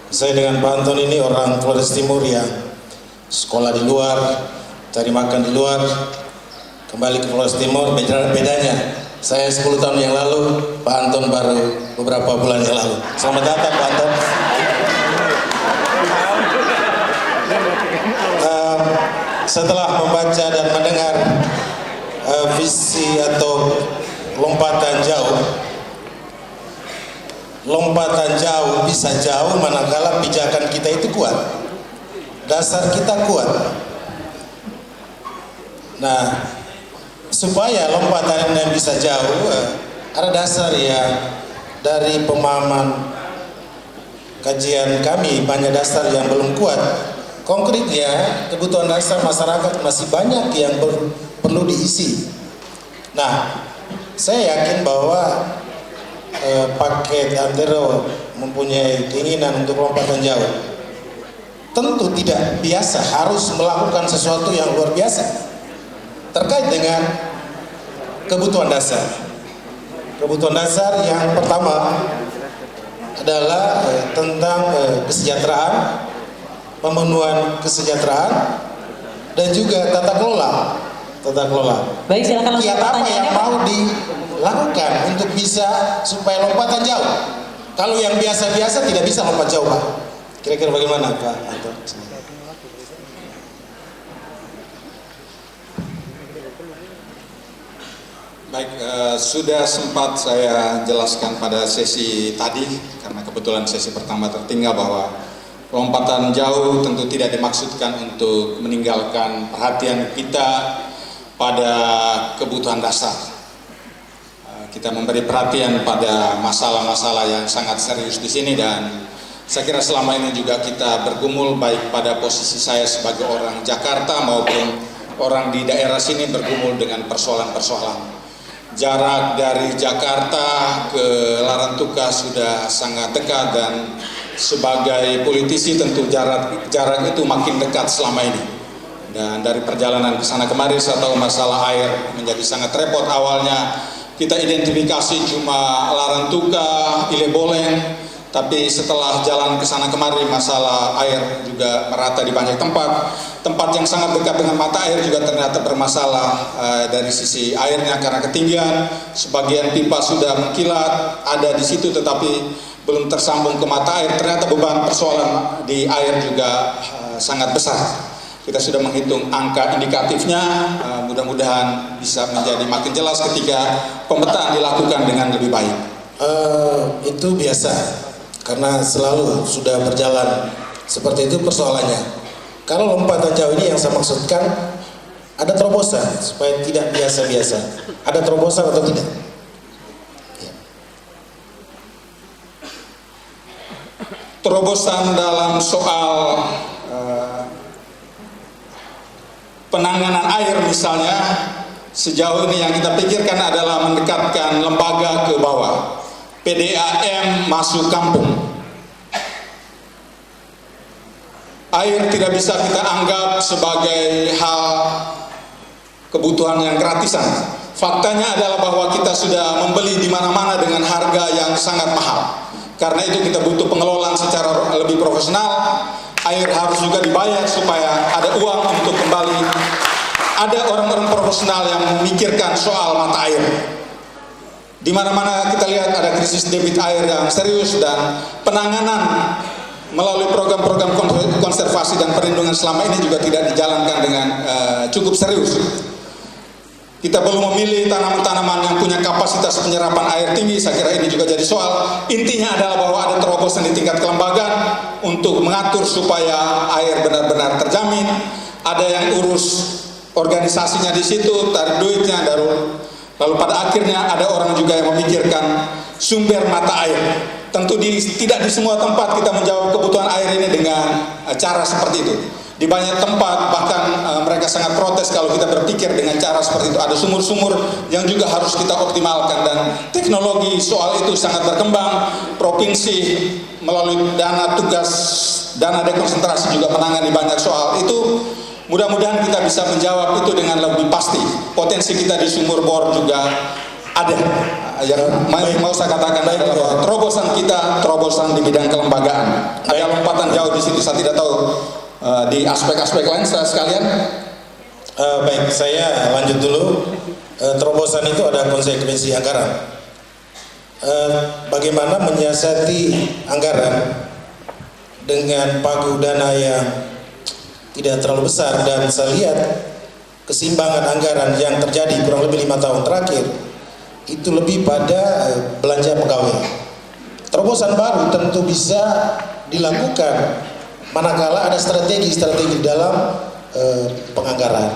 Saya dengan Pak Anton ini orang Flores Timur yang sekolah di luar, cari makan di luar, kembali ke Flores Timur. Bedanya saya 10 tahun yang lalu, Pak Anton baru beberapa bulan yang lalu. Selamat datang Pak Anton. Setelah membaca dan mendengar visi atau lompatan jauh bisa jauh manakala pijakan kita itu kuat, dasar kita kuat. Nah, supaya lompatan yang bisa jauh, ada dasar yang dari pemahaman kajian kami, banyak dasar yang belum kuat. Konkretnya, kebutuhan dasar masyarakat masih banyak yang perlu diisi. Nah, saya yakin bahwa paket antero mempunyai keinginan untuk lompatan jauh. Tentu tidak biasa, harus melakukan sesuatu yang luar biasa terkait dengan kebutuhan dasar. Kebutuhan dasar yang pertama adalah tentang kesejahteraan, pemenuhan kesejahteraan, dan juga tata kelola. Baik, silakan langsung Kiat apa pertanyaannya, yang Pak. mau dilakukan untuk bisa supaya lompatan jauh? Kalau yang biasa-biasa tidak bisa lompat jauh, Pak. Kira-kira bagaimana, Pak Anton? Baik, sudah sempat saya jelaskan pada sesi tadi, karena kebetulan sesi pertama tertinggal, bahwa lompatan jauh tentu tidak dimaksudkan untuk meninggalkan perhatian kita pada kebutuhan dasar. Kita memberi perhatian pada masalah-masalah yang sangat serius di sini, dan saya kira selama ini juga kita bergumul, baik pada posisi saya sebagai orang Jakarta maupun orang di daerah sini bergumul dengan persoalan-persoalan. Jarak dari Jakarta ke Larantuka sudah sangat dekat, dan sebagai politisi tentu jarak itu makin dekat selama ini. Dan dari perjalanan ke sana kemari saya tahu masalah air menjadi sangat repot. Awalnya kita identifikasi cuma Larantuka, Ileboleng, tapi setelah jalan ke sana kemari masalah air juga merata di banyak tempat. Tempat yang sangat dekat dengan mata air juga ternyata bermasalah dari sisi airnya karena ketinggian. Sebagian pipa sudah mengkilat, ada di situ tetapi belum tersambung ke mata air. Ternyata beban persoalan di air juga sangat besar. Kita sudah menghitung angka indikatifnya, mudah-mudahan bisa menjadi makin jelas ketika pemetaan dilakukan dengan lebih baik. Itu biasa, karena selalu sudah berjalan seperti itu persoalannya. Kalau lompatan jauh ini yang saya maksudkan, ada terobosan supaya tidak biasa-biasa. Ada terobosan atau tidak? Ya. Terobosan dalam soal penanganan air misalnya, sejauh ini yang kita pikirkan adalah mendekatkan lembaga ke bawah. PDAM masuk kampung. Air tidak bisa kita anggap sebagai hal kebutuhan yang gratisan. Faktanya adalah bahwa kita sudah membeli di mana-mana dengan harga yang sangat mahal. Karena itu kita butuh pengelolaan secara lebih profesional. Air harus juga dibayar supaya ada uang untuk kembali. Ada orang-orang profesional yang memikirkan soal mata air. Di mana-mana kita lihat ada krisis debit air yang serius, dan penanganan melalui program-program konservasi dan perlindungan selama ini juga tidak dijalankan dengan cukup serius. Kita belum memilih tanaman-tanaman yang punya kapasitas penyerapan air tinggi. Saya kira ini juga jadi soal. Intinya adalah bahwa ada terobosan di tingkat kelembagaan untuk mengatur supaya air benar-benar terjamin. Ada yang urus organisasinya di situ, tarik duitnya, lalu pada akhirnya ada orang juga yang memikirkan sumber mata air. Tentu tidak di semua tempat kita menjawab kebutuhan air ini dengan cara seperti itu. Di banyak tempat bahkan mereka sangat protes kalau kita berpikir dengan cara seperti itu. Ada sumur-sumur yang juga harus kita optimalkan, dan teknologi soal itu sangat berkembang. Provinsi melalui dana dekonsentrasi juga menangani banyak soal itu. Mudah-mudahan kita bisa menjawab itu dengan lebih pasti. Potensi kita di sumur bor juga ada. yang mau saya katakan adalah bahwa terobosan kita terobosan di bidang kelembagaan. Ada lompatan jauh di situ. Saya tidak tahu di aspek-aspek lain sekalian. Baik, saya lanjut dulu. Terobosan itu ada konsekuensi anggaran. Bagaimana menyiasati anggaran dengan pagu dana yang tidak terlalu besar, dan saya lihat keseimbangan anggaran yang terjadi kurang lebih 5 tahun terakhir itu lebih pada belanja pegawai. Terobosan baru tentu bisa dilakukan manakala ada strategi-strategi dalam penganggaran.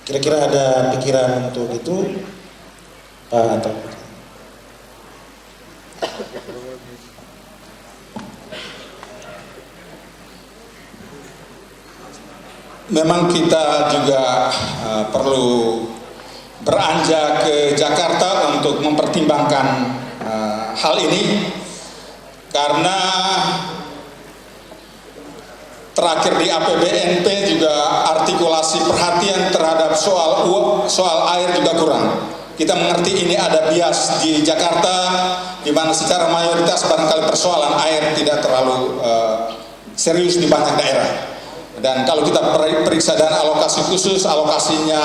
Kira-kira ada pikiran untuk itu, Pak Anton? Memang kita juga perlu beranjak ke Jakarta untuk mempertimbangkan hal ini, karena terakhir di APBNP juga artikulasi perhatian terhadap soal air juga kurang. Kita mengerti ini ada bias di Jakarta, di mana secara mayoritas barangkali persoalan air tidak terlalu serius di banyak daerah. Dan kalau kita periksa dana alokasi khusus, alokasinya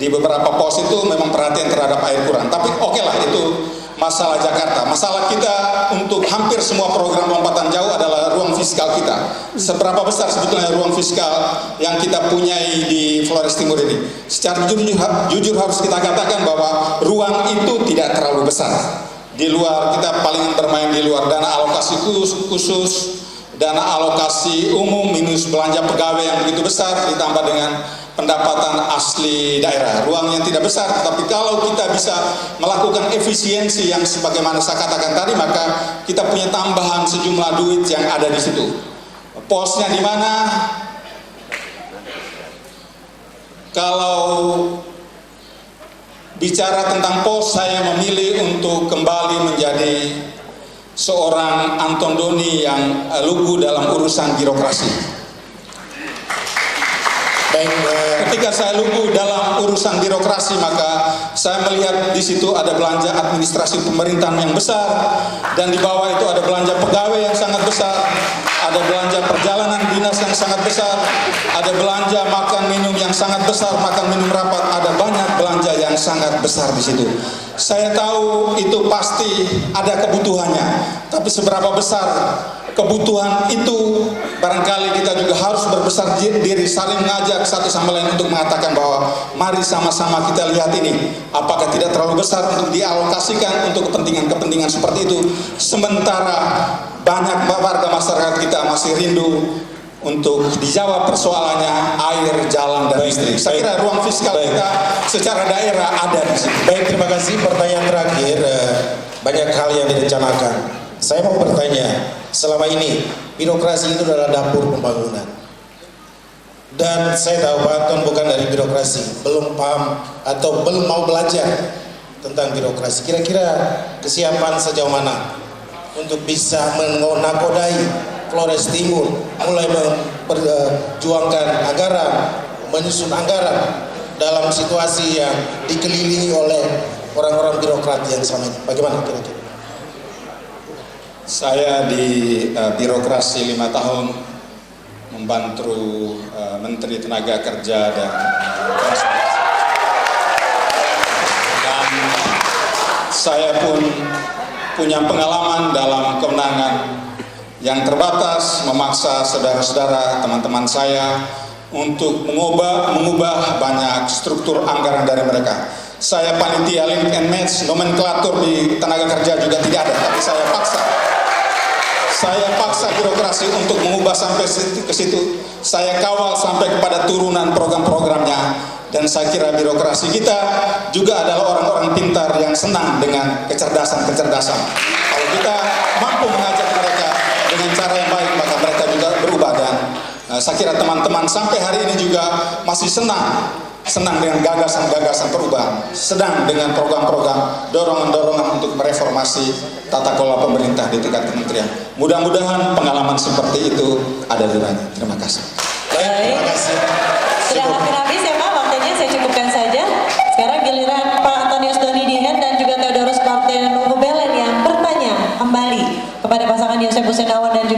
di beberapa pos itu memang perhatian terhadap air kurang. Tapi oke lah, itu masalah Jakarta. Masalah kita untuk hampir semua program lompatan jauh adalah ruang fiskal kita. Seberapa besar sebetulnya ruang fiskal yang kita punyai di Flores Timur ini? Secara jujur harus kita katakan bahwa ruang itu tidak terlalu besar. Di luar, kita paling bermain di luar dana alokasi khusus, dana alokasi umum minus belanja pegawai yang begitu besar, ditambah dengan pendapatan asli daerah. Ruang yang tidak besar, tapi kalau kita bisa melakukan efisiensi yang sebagaimana saya katakan tadi, maka kita punya tambahan sejumlah duit yang ada di situ. Posnya di mana? Kalau bicara tentang pos, saya memilih untuk kembali menjadi seorang Anton Doni yang lugu dalam urusan birokrasi. Baik, ketika saya lugu dalam urusan birokrasi, maka saya melihat di situ ada belanja administrasi pemerintahan yang besar, dan di bawah itu ada belanja pegawai yang sangat besar, ada belanja perjalanan dinas yang sangat besar, ada belanja makan minum yang sangat besar, makan minum rapat, ada banyak belanja yang sangat besar di situ. Saya tahu itu pasti ada kebutuhannya, tapi seberapa besar kebutuhan itu, barangkali kita juga harus berbesar diri, saling mengajak satu sama lain untuk mengatakan bahwa mari sama-sama kita lihat ini, apakah tidak terlalu besar untuk dialokasikan untuk kepentingan-kepentingan seperti itu, sementara banyak warga masyarakat kita masih rindu untuk dijawab persoalannya air, jalan, dan listrik. Saya kira ruang fiskal kita secara daerah ada di sini. baik, terima kasih. Pertanyaan terakhir, banyak hal yang direncanakan. Saya mau bertanya, selama ini birokrasi itu adalah dapur pembangunan, dan saya tahu Pak Anton bukan dari birokrasi, belum paham atau belum mau belajar tentang birokrasi. Kira-kira kesiapan sejauh mana untuk bisa menakodai Flores Timur, mulai memperjuangkan anggaran, menyusun anggaran dalam situasi yang dikelilingi oleh orang-orang birokrat yang sama ini? Bagaimana kira-kira? Saya di birokrasi 5 tahun membantu Menteri Tenaga Kerja dan saya pun punya pengalaman dalam kewenangan yang terbatas, memaksa saudara-saudara, teman-teman saya untuk mengubah banyak struktur anggaran dari mereka. Saya panitia link and match, nomenklatur di tenaga kerja juga tidak ada, tapi saya paksa birokrasi untuk mengubah sampai ke situ. Saya kawal sampai kepada turunan program-programnya, dan saya kira birokrasi kita juga adalah orang-orang pintar yang senang dengan kecerdasan-kecerdasan. Kalau kita mampu mengajak mereka dengan cara yang baik, maka mereka juga berubah. Dan saya kira teman-teman sampai hari ini juga masih senang dengan gagasan-gagasan perubahan, sedang dengan program-program dorongan-dorongan untuk mereformasi tata kelola pemerintah di tingkat kementerian. Mudah-mudahan pengalaman seperti itu ada di banyak. Terima kasih. Baik, terima kasih. Sudah hampir habis ya Pak, waktunya saya cukupkan saja. Sekarang giliran Pak Antonius Doni Dihen kepada pasangan Yosef Husenawan dan juga